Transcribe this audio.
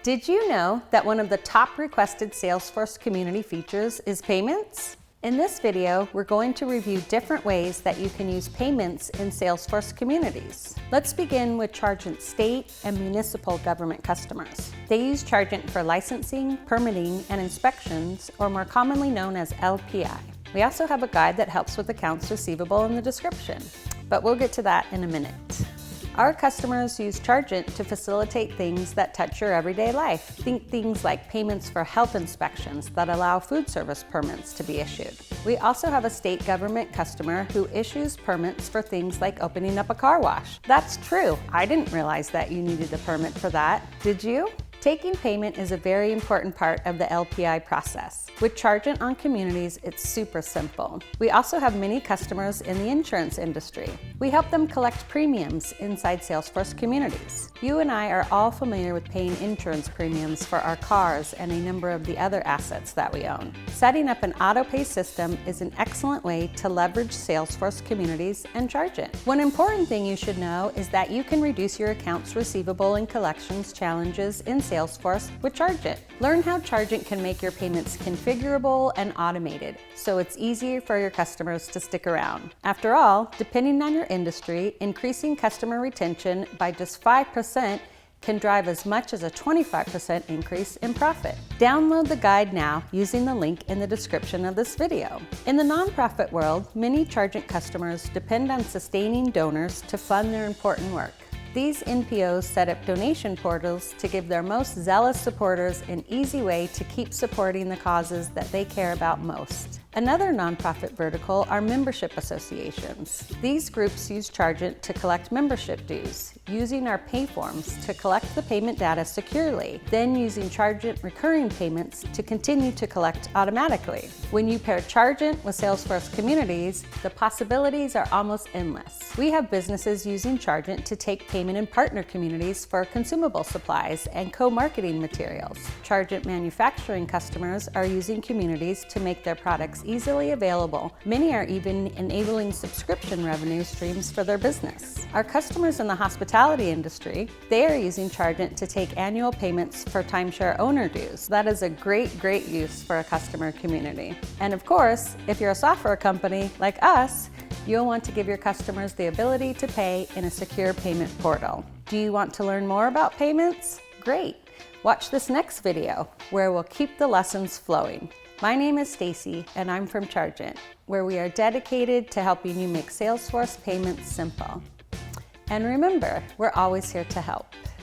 Did you know that one of the top requested Salesforce community features is payments? In this video, we're going to review different ways that you can use payments in Salesforce communities. Let's begin with Chargent state and municipal government customers. They use Chargent for licensing, permitting, and inspections, or more commonly known as LPI. We also have a guide that helps with accounts receivable in the description, but we'll get to that in a minute. Our customers use Chargent to facilitate things that touch your everyday life. Think things like payments for health inspections that allow food service permits to be issued. We also have a state government customer who issues permits for things like opening up a car wash. That's true. I didn't realize that you needed a permit for that. Did you? Taking payment is a very important part of the LPI process. With Chargent on Communities, it's super simple. We also have many customers in the insurance industry. We help them collect premiums inside Salesforce Communities. You and I are all familiar with paying insurance premiums for our cars and a number of the other assets that we own. Setting up an auto-pay system is an excellent way to leverage Salesforce Communities and Chargent. One important thing you should know is that you can reduce your accounts receivable and collections challenges in Salesforce with Chargent. Learn how Chargent can make your payments configurable and automated, so it's easier for your customers to stick around. After all, depending on your industry, increasing customer retention by just 5% can drive as much as a 25% increase in profit. Download the guide now using the link in the description of this video. In the nonprofit world, many Chargent customers depend on sustaining donors to fund their important work. These NPOs set up donation portals to give their most zealous supporters an easy way to keep supporting the causes that they care about most. Another nonprofit vertical are membership associations. These groups use Chargent to collect membership dues, using our pay forms to collect the payment data securely, then using Chargent recurring payments to continue to collect automatically. When you pair Chargent with Salesforce Communities, the possibilities are almost endless. We have businesses using Chargent to take payment in partner communities for consumable supplies and co-marketing materials. Chargent manufacturing customers are using communities to make their products easily available. Many are even enabling subscription revenue streams for their business. Our customers in the hospitality industry, they are using Chargent to take annual payments for timeshare owner dues. That is a great use for a customer community. And of course, if you're a software company like us, you'll want to give your customers the ability to pay in a secure payment portal. Do you want to learn more about payments? Great! Watch this next video where we'll keep the lessons flowing. My name is Stacy and I'm from Chargent, where we are dedicated to helping you make Salesforce payments simple. And remember, we're always here to help.